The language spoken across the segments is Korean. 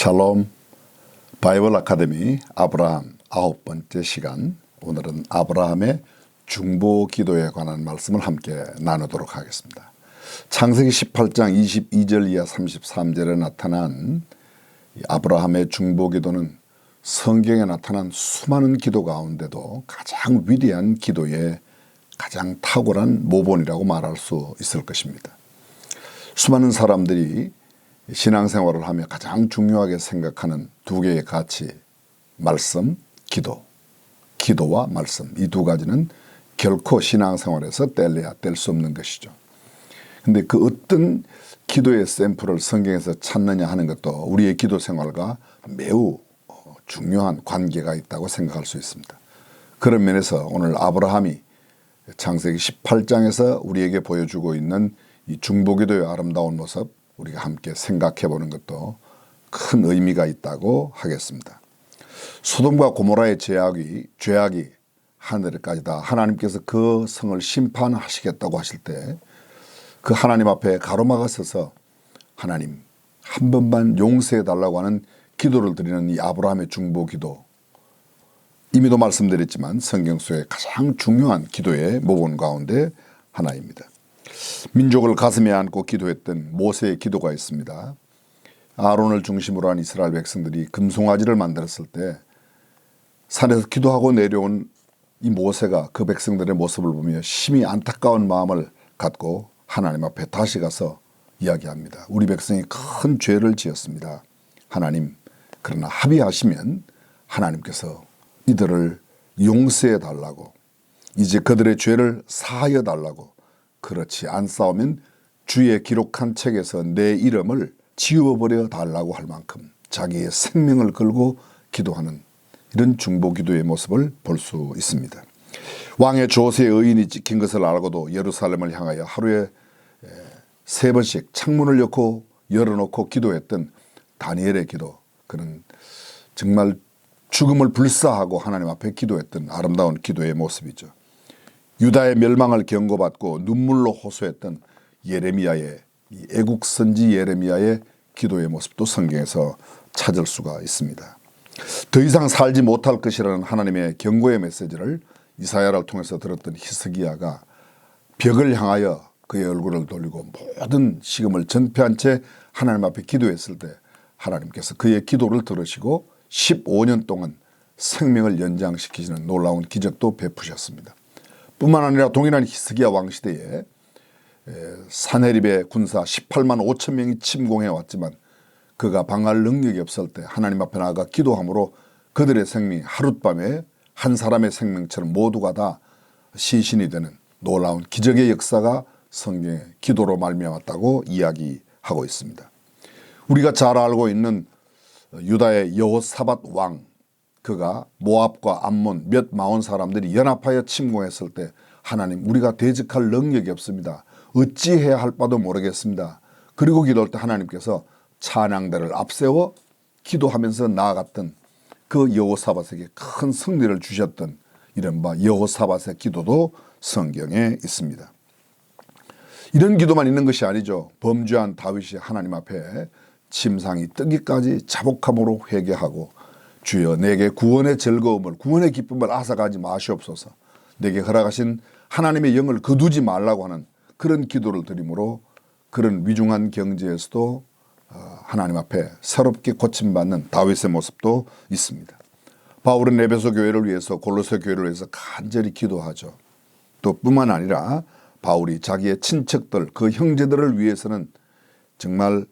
샬롬 바이블 아카데미 아브라함 9번째 시간, 오늘은 아브라함의 중보 기도에 관한 말씀을 함께 나누도록 하겠습니다. 창세기 18장 22절 이하 33절에 나타난 아브라함의 중보 기도는 성경에 나타난 수많은 기도 가운데도 가장 위대한 기도의 가장 탁월한 모본이라고 말할 수 있을 것입니다. 수많은 사람들이 신앙생활을 하며 가장 중요하게 생각하는 두 개의 가치, 말씀, 기도, 기도와 말씀, 이 두 가지는 결코 신앙생활에서 뗄래야 뗄 수 없는 것이죠. 그런데 그 어떤 기도의 샘플을 성경에서 찾느냐 하는 것도 우리의 기도 생활과 매우 중요한 관계가 있다고 생각할 수 있습니다. 그런 면에서 오늘 아브라함이 창세기 18장에서 우리에게 보여주고 있는 이 중보기도의 아름다운 모습, 우리가 함께 생각해 보는 것도 큰 의미가 있다고 하겠습니다. 소돔과 고모라의 죄악이 하늘에까지 다 하나님께서 그 성을 심판하시겠다고 하실 때 그 하나님 앞에 가로막아 서서 하나님 한 번만 용서해 달라고 하는 기도를 드리는 이 아브라함의 중보 기도, 이미도 말씀드렸지만 성경 속에 가장 중요한 기도의 모본 가운데 하나입니다. 민족을 가슴에 안고 기도했던 모세의 기도가 있습니다. 아론을 중심으로 한 이스라엘 백성들이 금송아지를 만들었을 때 산에서 기도하고 내려온 이 모세가 그 백성들의 모습을 보며 심히 안타까운 마음을 갖고 하나님 앞에 다시 가서 이야기합니다. 우리 백성이 큰 죄를 지었습니다. 하나님, 그러나 합의하시면 하나님께서 이들을 용서해 달라고, 이제 그들의 죄를 사하여 달라고, 그렇지 않사오면 주의 기록한 책에서 내 이름을 지워버려 달라고 할 만큼 자기의 생명을 걸고 기도하는 이런 중보기도의 모습을 볼 수 있습니다. 왕의 조세의 의인이 찍힌 것을 알고도 예루살렘을 향하여 하루에 3번씩 창문을 열어놓고 기도했던 다니엘의 기도, 그는 정말 죽음을 불사하고 하나님 앞에 기도했던 아름다운 기도의 모습이죠. 유다의 멸망을 경고받고 눈물로 호소했던 예레미야의, 애국 선지 예레미야의 기도의 모습도 성경에서 찾을 수가 있습니다. 더 이상 살지 못할 것이라는 하나님의 경고의 메시지를 이사야를 통해서 들었던 히스기야가 벽을 향하여 그의 얼굴을 돌리고 모든 식음을 전폐한 채 하나님 앞에 기도했을 때 하나님께서 그의 기도를 들으시고 15년 동안 생명을 연장시키시는 놀라운 기적도 베푸셨습니다. 뿐만 아니라 동일한 히스기야 왕 시대에 산헤립의 군사 18만 5천 명이 침공해 왔지만 그가 방할 능력이 없을 때 하나님 앞에 나아가 기도함으로 그들의 생명이 하룻밤에 한 사람의 생명처럼 모두가 다 시신이 되는 놀라운 기적의 역사가 성경의 기도로 말미암았다고 이야기하고 있습니다. 우리가 잘 알고 있는 유다의 여호사밧 왕, 그가 모압과 암몬 몇 마온 사람들이 연합하여 침공했을 때 하나님, 우리가 대적할 능력이 없습니다. 어찌해야 할 바도 모르겠습니다. 그리고 기도할 때 하나님께서 찬양대를 앞세워 기도하면서 나아갔던 그 여호사밧에게 큰 승리를 주셨던 이른바 여호사밧의 기도도 성경에 있습니다. 이런 기도만 있는 것이 아니죠. 범죄한 다윗이 하나님 앞에 침상이 뜨기까지 자복함으로 회개하고 주여 내게 구원의 즐거움을, 구원의 기쁨을 앗아가지 마시옵소서, 내게 허락하신 하나님의 영을 거두지 말라고 하는 그런 기도를 드림으로 그런 위중한 경지에서도 하나님 앞에 새롭게 고침받는 다윗의 모습도 있습니다. 바울은 에베소 교회를 위해서, 골로새 교회를 위해서 간절히 기도하죠. 또 뿐만 아니라 바울이 자기의 친척들, 그 형제들을 위해서는 정말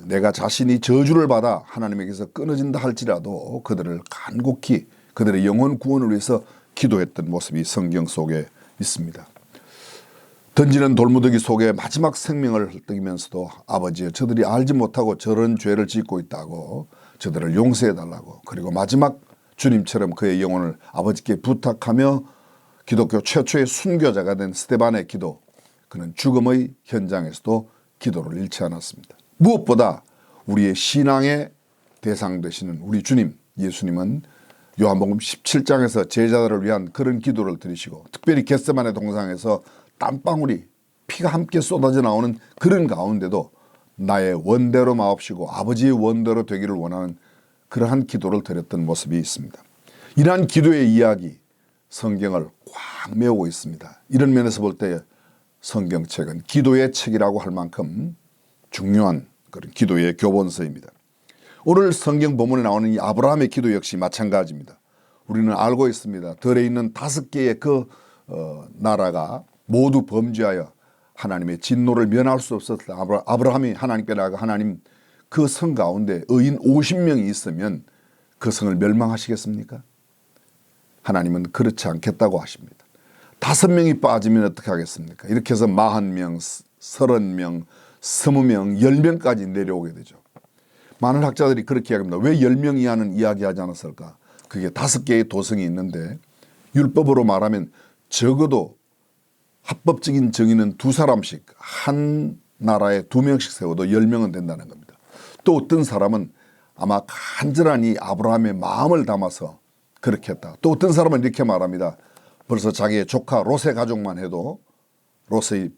내가 자신이 저주를 받아 하나님에게서 끊어진다 할지라도 그들을 간곡히 그들의 영혼 구원을 위해서 기도했던 모습이 성경 속에 있습니다. 던지는 돌무더기 속에 마지막 생명을 헐떡이면서도 아버지여, 저들이 알지 못하고 저런 죄를 짓고 있다고 저들을 용서해 달라고, 그리고 마지막 주님처럼 그의 영혼을 아버지께 부탁하며 기독교 최초의 순교자가 된 스데반의 기도, 그는 죽음의 현장에서도 기도를 잃지 않았습니다. 무엇보다 우리의 신앙의 대상 되시는 우리 주님 예수님은 요한복음 17장에서 제자들을 위한 그런 기도를 드리시고, 특별히 겟세마네 동상에서 땀방울이, 피가 함께 쏟아져 나오는 그런 가운데도 나의 원대로 마옵시고 아버지의 원대로 되기를 원하는 그러한 기도를 드렸던 모습이 있습니다. 이러한 기도의 이야기 성경을 꽉 메우고 있습니다. 이런 면에서 볼 때 성경책은 기도의 책이라고 할 만큼 중요한 그런 기도의 교본서입니다. 오늘 성경 본문에 나오는 이 아브라함의 기도 역시 마찬가지입니다. 우리는 알고 있습니다. 들에 있는 5개의 그 나라가 모두 범죄하여 하나님의 진노를 면할 수 없었을 때 아브라함이 하나님께 나아가 하나님 그 성 가운데 의인 50명이 있으면 그 성을 멸망하시겠습니까? 하나님은 그렇지 않겠다고 하십니다. 5명이 빠지면 어떻게 하겠습니까? 이렇게 해서 40명, 30명, 20명, 10명까지 내려오게 되죠. 많은 학자들이 그렇게 이야기합니다. 왜 10명 이하는 이야기하지 않았을까? 그게 5개의 도성이 있는데 율법으로 말하면 적어도 합법적인 정의는 2사람씩 한 나라에 2명씩 세워도 10명은 된다는 겁니다. 또 어떤 사람은 아마 간절하니 아브라함의 마음을 담아서 그렇게 했다. 또 어떤 사람은 이렇게 말합니다. 벌써 자기의 조카 롯의 가족만 해도 롯의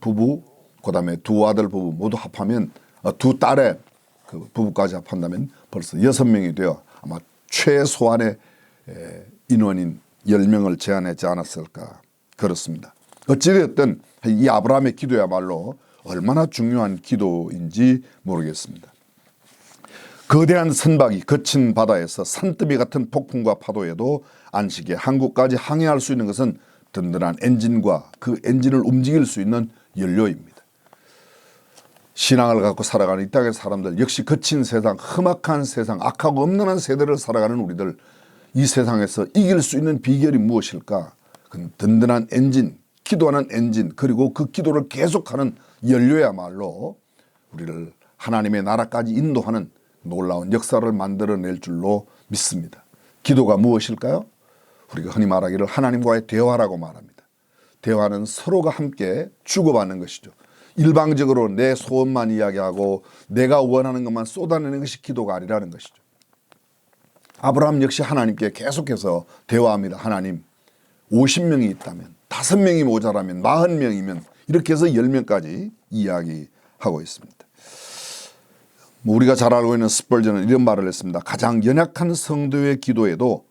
부부 그다음에 2아들 부부 모두 합하면 2딸의 그 부부까지 합한다면 벌써 6명이 되어 아마 최소한의 인원인 10명을 제한하지 않았을까 그렇습니다. 어찌되었든 이 아브라함의 기도야말로 얼마나 중요한 기도인지 모르겠습니다. 거대한 선박이 거친 바다에서 산더미 같은 폭풍과 파도에도 안식에 항구까지 항해할 수 있는 것은 든든한 엔진과 그 엔진을 움직일 수 있는 연료입니다. 신앙을 갖고 살아가는 이 땅의 사람들 역시 거친 세상, 험악한 세상, 악하고 엄란한 세대를 살아가는 우리들 이 세상에서 이길 수 있는 비결이 무엇일까? 그건 든든한 엔진, 기도하는 엔진 그리고 그 기도를 계속하는 연료야말로 우리를 하나님의 나라까지 인도하는 놀라운 역사를 만들어낼 줄로 믿습니다. 기도가 무엇일까요? 우리가 흔히 말하기를 하나님과의 대화라고 말합니다. 대화는 서로가 함께 주고받는 것이죠. 일방적으로 내 소원만 이야기하고 내가 원하는 것만 쏟아내는 것이 기도가 아니라는 것이죠. 아브라함 역시 하나님께 계속해서 대화합니다. 하나님 50명이 있다면 5명이 모자라면 40명이면 이렇게 해서 10명까지 이야기하고 있습니다. 우리가 잘 알고 있는 스펄전은 이런 말을 했습니다. 가장 연약한 성도의 기도에도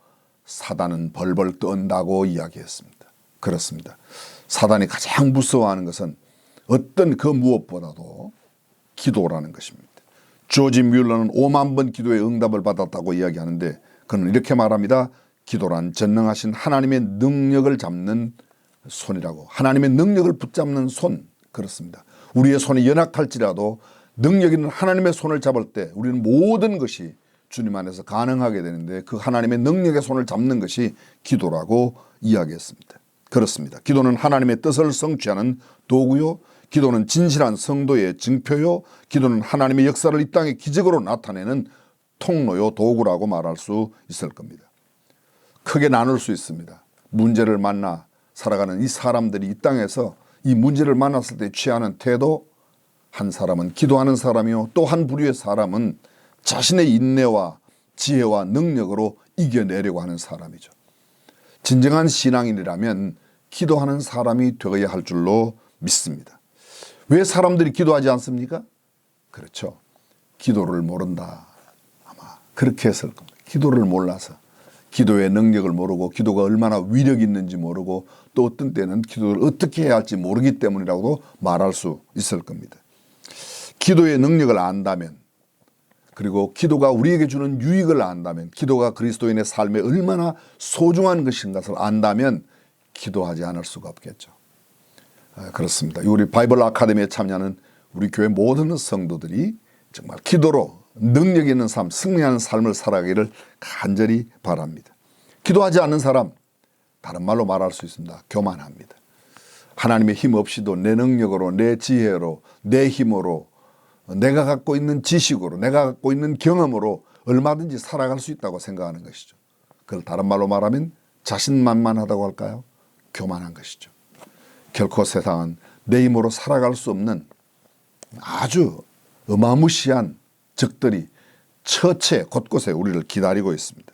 사단은 벌벌 떤다고 이야기했습니다. 그렇습니다. 사단이 가장 무서워하는 것은 어떤 그 무엇보다도 기도라는 것입니다. 조지 뮬러는 5만 번 기도에 응답을 받았다고 이야기하는데 그는 이렇게 말합니다. 기도란 전능하신 하나님의 능력을 잡는 손이라고. 하나님의 능력을 붙잡는 손. 그렇습니다. 우리의 손이 연약할지라도 능력 있는 하나님의 손을 잡을 때 우리는 모든 것이 주님 안에서 가능하게 되는데 그 하나님의 능력의 손을 잡는 것이 기도라고 이야기했습니다. 그렇습니다. 기도는 하나님의 뜻을 성취하는 도구요. 기도는 진실한 성도의 증표요. 기도는 하나님의 역사를 이 땅에 기적으로 나타내는 통로요. 도구라고 말할 수 있을 겁니다. 크게 나눌 수 있습니다. 문제를 만나 살아가는 이 사람들이 이 땅에서 이 문제를 만났을 때 취하는 태도, 한 사람은 기도하는 사람이요 또 한 부류의 사람은 자신의 인내와 지혜와 능력으로 이겨내려고 하는 사람이죠. 진정한 신앙인이라면 기도하는 사람이 되어야 할 줄로 믿습니다. 왜 사람들이 기도하지 않습니까? 그렇죠. 기도를 모른다. 아마 그렇게 했을 겁니다. 기도를 몰라서. 기도의 능력을 모르고 기도가 얼마나 위력이 있는지 모르고 또 어떤 때는 기도를 어떻게 해야 할지 모르기 때문이라고도 말할 수 있을 겁니다. 기도의 능력을 안다면 그리고 기도가 우리에게 주는 유익을 안다면 기도가 그리스도인의 삶에 얼마나 소중한 것인 것을 안다면 기도하지 않을 수가 없겠죠. 그렇습니다. 우리 바이블 아카데미에 참여하는 우리 교회 모든 성도들이 정말 기도로 능력 있는 삶, 승리하는 삶을 살아가기를 간절히 바랍니다. 기도하지 않는 사람, 다른 말로 말할 수 있습니다. 교만합니다. 하나님의 힘 없이도 내 능력으로, 내 지혜로, 내 힘으로, 내가 갖고 있는 지식으로, 내가 갖고 있는 경험으로 얼마든지 살아갈 수 있다고 생각하는 것이죠. 그걸 다른 말로 말하면 자신만만하다고 할까요? 교만한 것이죠. 결코 세상은 내 힘으로 살아갈 수 없는 아주 어마무시한 적들이 처체 곳곳에 우리를 기다리고 있습니다.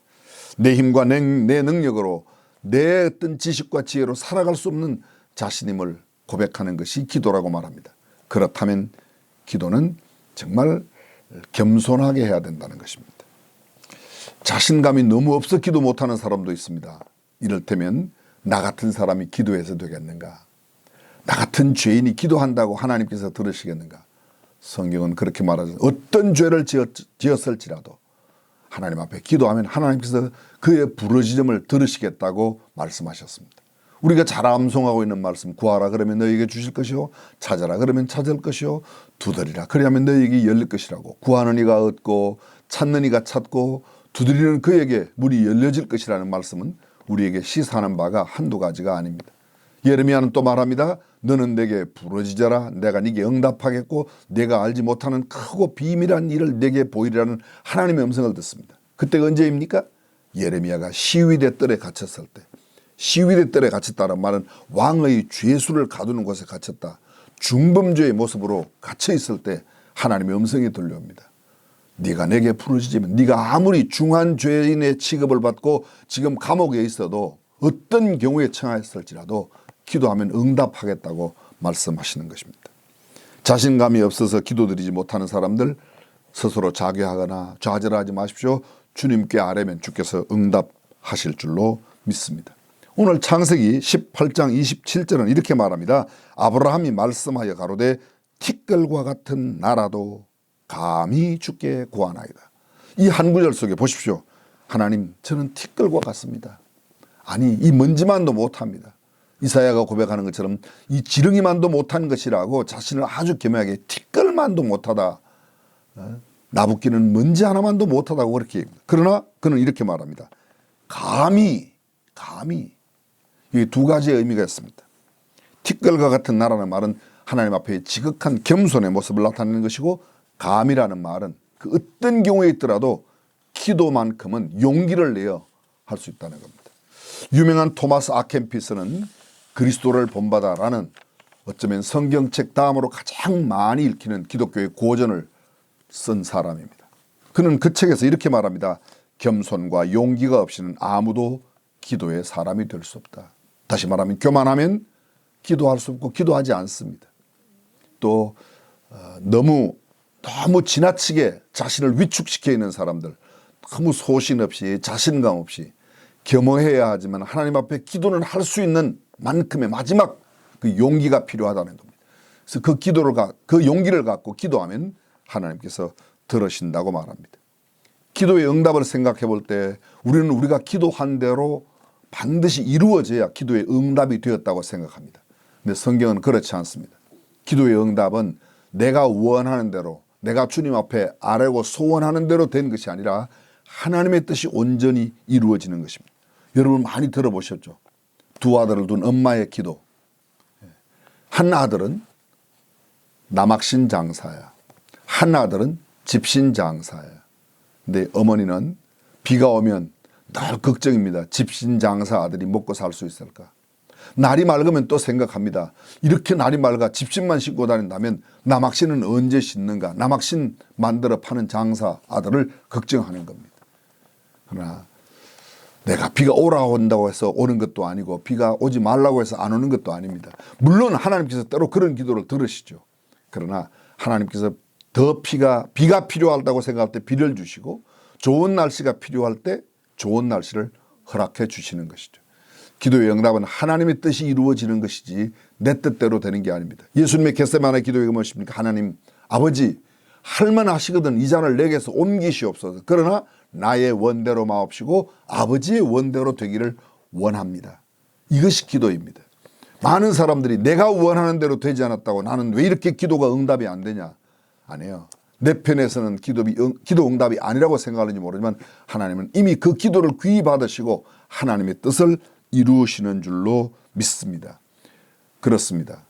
내 힘과 내 능력으로 내 어떤 지식과 지혜로 살아갈 수 없는 자신임을 고백하는 것이 기도라고 말합니다. 그렇다면 기도는 정말 겸손하게 해야 된다는 것입니다. 자신감이 너무 없어 기도 못하는 사람도 있습니다. 이를테면 나 같은 사람이 기도해서 되겠는가? 나 같은 죄인이 기도한다고 하나님께서 들으시겠는가? 성경은 그렇게 말하죠. 어떤 죄를 지었을지라도 하나님 앞에 기도하면 하나님께서 그의 부르짖음을 들으시겠다고 말씀하셨습니다. 우리가 잘 암송하고 있는 말씀, 구하라 그러면 너희에게 주실 것이요, 찾아라 그러면 찾을 것이요, 두드리라 그리하면 너희에게 열릴 것이라고. 구하는 이가 얻고 찾는 이가 찾고 두드리는 그에게 문이 열려질 것이라는 말씀은 우리에게 시사하는 바가 한두 가지가 아닙니다. 예레미야는 또 말합니다. 너는 내게 부르짖어라 내가 네게 응답하겠고 내가 알지 못하는 크고 비밀한 일을 내게 보이리라는 하나님의 음성을 듣습니다. 그때가 언제입니까? 예레미야가 시위대 뜰에 갇혔을 때. 시위대 뜰에 갇혔다는 말은 왕의 죄수를 가두는 곳에 갇혔다. 중범죄의 모습으로 갇혀 있을 때 하나님의 음성이 들려옵니다. 네가 내게 부르짖으면 네가 아무리 중한 죄인의 취급을 받고 지금 감옥에 있어도 어떤 경우에 처했을지라도 기도하면 응답하겠다고 말씀하시는 것입니다. 자신감이 없어서 기도드리지 못하는 사람들 스스로 자괴하거나 좌절하지 마십시오. 주님께 아뢰면 주께서 응답하실 줄로 믿습니다. 오늘 창세기 18장 27절은 이렇게 말합니다. 아브라함이 말씀하여 가로되 티끌과 같은 나라도 감히 주께 구하나이다. 이 한 구절 속에 보십시오. 하나님 저는 티끌과 같습니다. 아니 이 먼지만도 못합니다. 이사야가 고백하는 것처럼 이 지렁이만도 못한 것이라고 자신을 아주 겸허하게 티끌만도 못하다. 나붓기는 먼지 하나만도 못하다고 그렇게 얘기합니다. 그러나 그는 이렇게 말합니다. 감히 이 두 가지의 의미가 있습니다. 티끌과 같은 나라는 말은 하나님 앞에 지극한 겸손의 모습을 나타내는 것이고 감이라는 말은 그 어떤 경우에 있더라도 기도만큼은 용기를 내어 할 수 있다는 겁니다. 유명한 토마스 아켄피스는 그리스도를 본받아라는 어쩌면 성경책 다음으로 가장 많이 읽히는 기독교의 고전을 쓴 사람입니다. 그는 그 책에서 이렇게 말합니다. 겸손과 용기가 없이는 아무도 기도의 사람이 될 수 없다. 다시 말하면 교만하면 기도할 수 없고 기도하지 않습니다. 또 너무 지나치게 자신을 위축시켜 있는 사람들, 너무 소신 없이 자신감 없이 겸허해야 하지만 하나님 앞에 기도는 할 수 있는 만큼의 마지막 그 용기가 필요하다는 겁니다. 그래서 그 용기를 갖고 기도하면 하나님께서 들으신다고 말합니다. 기도의 응답을 생각해 볼 때 우리는 우리가 기도한 대로 반드시 이루어져야 기도의 응답이 되었다고 생각합니다. 근데 성경은 그렇지 않습니다. 기도의 응답은 내가 원하는 대로 내가 주님 앞에 아뢰고 소원하는 대로 된 것이 아니라 하나님의 뜻이 온전히 이루어지는 것입니다. 여러분 많이 들어보셨죠? 두 아들을 둔 엄마의 기도. 한 아들은 남학신 장사야. 한 아들은 집신 장사야. 근데 어머니는 비가 오면 늘 걱정입니다. 집신 장사 아들이 먹고 살 수 있을까? 날이 맑으면 또 생각합니다. 이렇게 날이 맑아 집신만 신고 다닌다면 남학신은 언제 신는가? 남학신 만들어 파는 장사 아들을 걱정하는 겁니다. 그러나 내가 비가 오라고 한다고 해서 오는 것도 아니고 비가 오지 말라고 해서 안 오는 것도 아닙니다. 물론 하나님께서 때로 그런 기도를 들으시죠. 그러나 하나님께서 비가 필요하다고 생각할 때 비를 주시고 좋은 날씨가 필요할 때 좋은 날씨를 허락해 주시는 것이죠. 기도의 응답은 하나님의 뜻이 이루어지는 것이지 내 뜻대로 되는 게 아닙니다. 예수님의 겟세마네 기도가 무엇입니까? 하나님 아버지 할만하시거든 이 잔을 내게서 옮기시옵소서. 그러나 나의 원대로 마옵시고 아버지의 원대로 되기를 원합니다. 이것이 기도입니다. 많은 사람들이 내가 원하는 대로 되지 않았다고 나는 왜 이렇게 기도가 응답이 안 되냐? 아니에요. 내 편에서는 기도 응답이 아니라고 생각하는지 모르지만 하나님은 이미 그 기도를 귀히 받으시고 하나님의 뜻을 이루시는 줄로 믿습니다. 그렇습니다.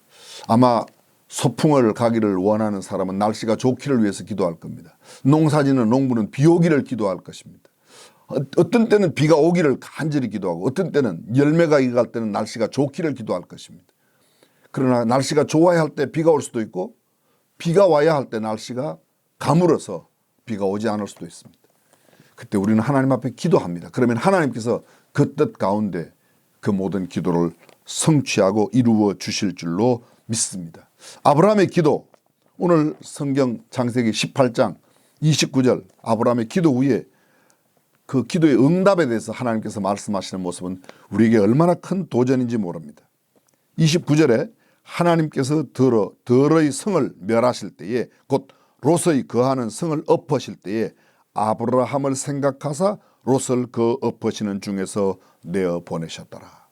아마 소풍을 가기를 원하는 사람은 날씨가 좋기를 위해서 기도할 겁니다. 농사짓는 농부는 비 오기를 기도할 것입니다. 어떤 때는 비가 오기를 간절히 기도하고 어떤 때는 열매가 익을 때는 날씨가 좋기를 기도할 것입니다. 그러나 날씨가 좋아야 할 때 비가 올 수도 있고 비가 와야 할 때 날씨가 가물어서 비가 오지 않을 수도 있습니다. 그때 우리는 하나님 앞에 기도합니다. 그러면 하나님께서 그 뜻 가운데 그 모든 기도를 성취하고 이루어 주실 줄로 믿습니다. 아브라함의 기도, 오늘 성경 창세기 18장 29절 아브라함의 기도 후에 그 기도의 응답에 대해서 하나님께서 말씀하시는 모습은 우리에게 얼마나 큰 도전인지 모릅니다. 29절에 하나님께서 들의 성을 멸하실 때에 곧 롯의 거하는 성을 엎으실 때에 아브라함을 생각하사 롯을 그 엎으시는 중에서 내어 보내셨더라.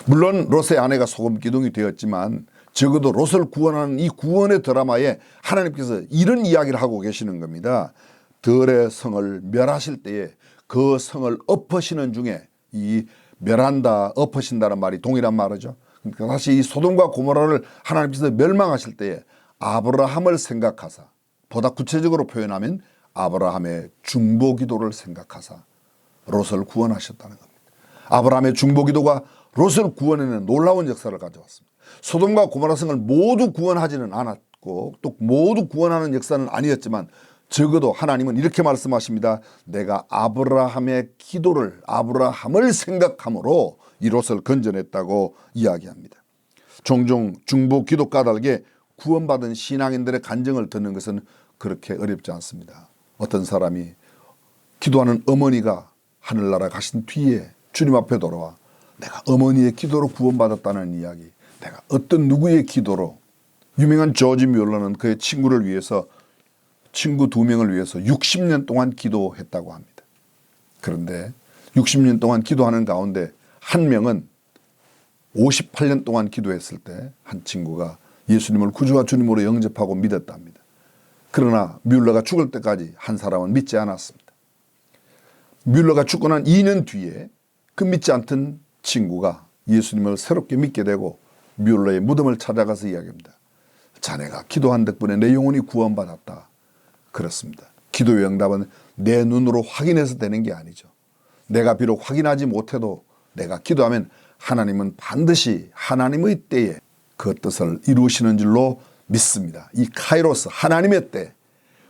물론 롯의 아내가 소금 기둥이 되었지만 적어도 롯을 구원하는 이 구원의 드라마에 하나님께서 이런 이야기를 하고 계시는 겁니다. 들의 성을 멸하실 때에 그 성을 엎으시는 중에 이 멸한다, 엎으신다는 말이 동일한 말이죠. 그러니까 다시 이 소돔과 고모라를 하나님께서 멸망하실 때에 아브라함을 생각하사, 보다 구체적으로 표현하면 아브라함의 중보기도를 생각하사 롯을 구원하셨다는 겁니다. 아브라함의 중보기도가 롯을 구원해내는 놀라운 역사를 가져왔습니다. 소돔과 고모라 성을 모두 구원하지는 않았고 또 모두 구원하는 역사는 아니었지만 적어도 하나님은 이렇게 말씀하십니다. 내가 아브라함의 기도를, 아브라함을 생각함으로 이 롯을 건져냈다고 이야기합니다. 종종 중보 기도 까닭에 구원받은 신앙인들의 간증을 듣는 것은 그렇게 어렵지 않습니다. 어떤 사람이 기도하는 어머니가 하늘나라 가신 뒤에 주님 앞에 돌아와 내가 어머니의 기도로 구원받았다는 이야기, 내가 어떤 누구의 기도로, 유명한 조지 뮬러는 그의 친구를 위해서, 친구 2명을 위해서 60년 동안 기도했다고 합니다. 그런데 60년 동안 기도하는 가운데 한 명은 58년 동안 기도했을 때 한 친구가 예수님을 구주와 주님으로 영접하고 믿었답니다. 그러나 뮬러가 죽을 때까지 한 사람은 믿지 않았습니다. 뮬러가 죽고 난 2년 뒤에 그 믿지 않던 친구가 예수님을 새롭게 믿게 되고 뮬러의 무덤을 찾아가서 이야기합니다. 자네가 기도한 덕분에 내 영혼이 구원받았다. 그렇습니다. 기도의 응답은 내 눈으로 확인해서 되는 게 아니죠. 내가 비록 확인하지 못해도 내가 기도하면 하나님은 반드시 하나님의 때에 그 뜻을 이루시는 줄로 믿습니다. 이 카이로스, 하나님의 때,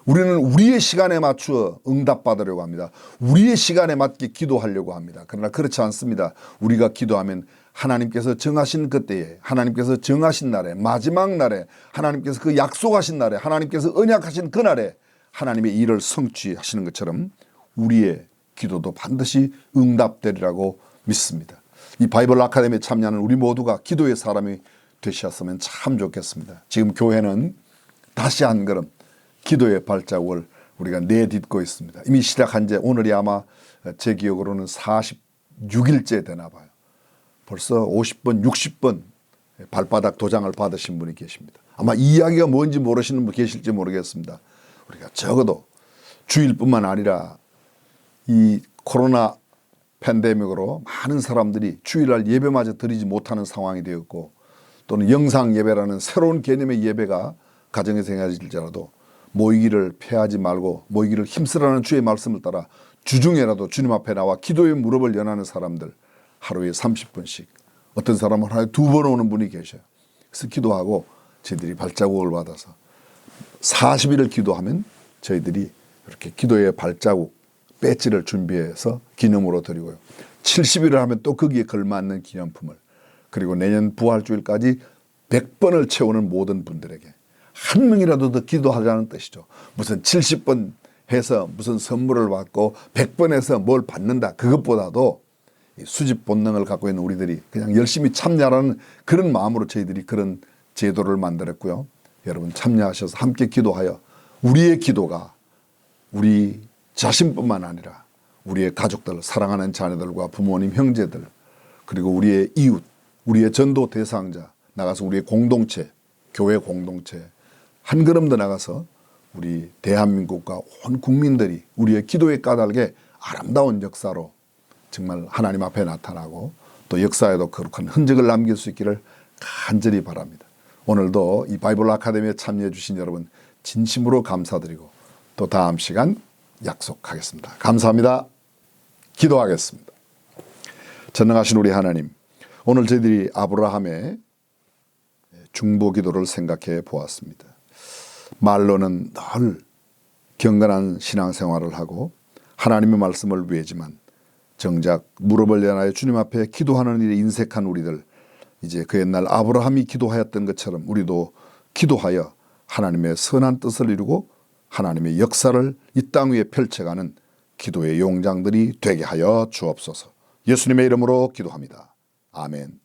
우리는 우리의 시간에 맞추어 응답받으려고 합니다. 우리의 시간에 맞게 기도하려고 합니다. 그러나 그렇지 않습니다. 우리가 기도하면 하나님께서 정하신 그때에, 하나님께서 정하신 날에, 마지막 날에, 하나님께서 그 약속하신 날에, 하나님께서 언약하신 그날에 하나님의 일을 성취하시는 것처럼 우리의 기도도 반드시 응답되리라고 믿습니다. 이 바이블 아카데미에 참여하는 우리 모두가 기도의 사람이 되셨으면 참 좋겠습니다. 지금 교회는 다시 한 걸음 기도의 발자국을 우리가 내딛고 있습니다. 이미 시작한 지 오늘이 아마 제 기억으로는 46일째 되나 봐요. 벌써 50번, 60번 발바닥 도장을 받으신 분이 계십니다. 아마 이 이야기가 뭔지 모르시는 분 계실지 모르겠습니다. 우리가 적어도 주일뿐만 아니라 이 코로나 팬데믹으로 많은 사람들이 주일날 예배마저 드리지 못하는 상황이 되었고 또는 영상 예배라는 새로운 개념의 예배가 가정에서 행해질지라도 모이기를 패하지 말고 모이기를 힘쓰라는 주의 말씀을 따라 주중에라도 주님 앞에 나와 기도의 무릎을 연하는 사람들 하루에 30분씩, 어떤 사람은 하루에 2번 오는 분이 계셔요. 그래서 기도하고 저희들이 발자국을 받아서 40일을 기도하면 저희들이 이렇게 기도의 발자국 배지를 준비해서 기념으로 드리고요. 70일을 하면 또 거기에 걸맞는 기념품을, 그리고 내년 부활주일까지 100번을 채우는 모든 분들에게 한 명이라도 더 기도하자는 뜻이죠. 무슨 70번 해서 무슨 선물을 받고 100번 해서 뭘 받는다, 그것보다도 수집 본능을 갖고 있는 우리들이 그냥 열심히 참여하라는 그런 마음으로 저희들이 그런 제도를 만들었고요. 여러분 참여하셔서 함께 기도하여 우리의 기도가 우리 자신뿐만 아니라 우리의 가족들, 사랑하는 자녀들과 부모님, 형제들, 그리고 우리의 이웃, 우리의 전도 대상자, 나가서 우리의 공동체, 교회 공동체 한 걸음 더 나가서 우리 대한민국과 온 국민들이 우리의 기도의 까닭에 아름다운 역사로 정말 하나님 앞에 나타나고 또 역사에도 거룩한 흔적을 남길 수 있기를 간절히 바랍니다. 오늘도 이 바이블 아카데미에 참여해 주신 여러분 진심으로 감사드리고 또 다음 시간 약속하겠습니다. 감사합니다. 기도하겠습니다. 전능하신 우리 하나님, 오늘 저희들이 아브라함의 중보 기도를 생각해 보았습니다. 말로는 늘 경건한 신앙생활을 하고 하나님의 말씀을 외지만 정작 무릎을 연하여 주님 앞에 기도하는 일에 인색한 우리들, 이제 그 옛날 아브라함이 기도하였던 것처럼 우리도 기도하여 하나님의 선한 뜻을 이루고 하나님의 역사를 이 땅 위에 펼쳐가는 기도의 용장들이 되게 하여 주옵소서. 예수님의 이름으로 기도합니다. 아멘.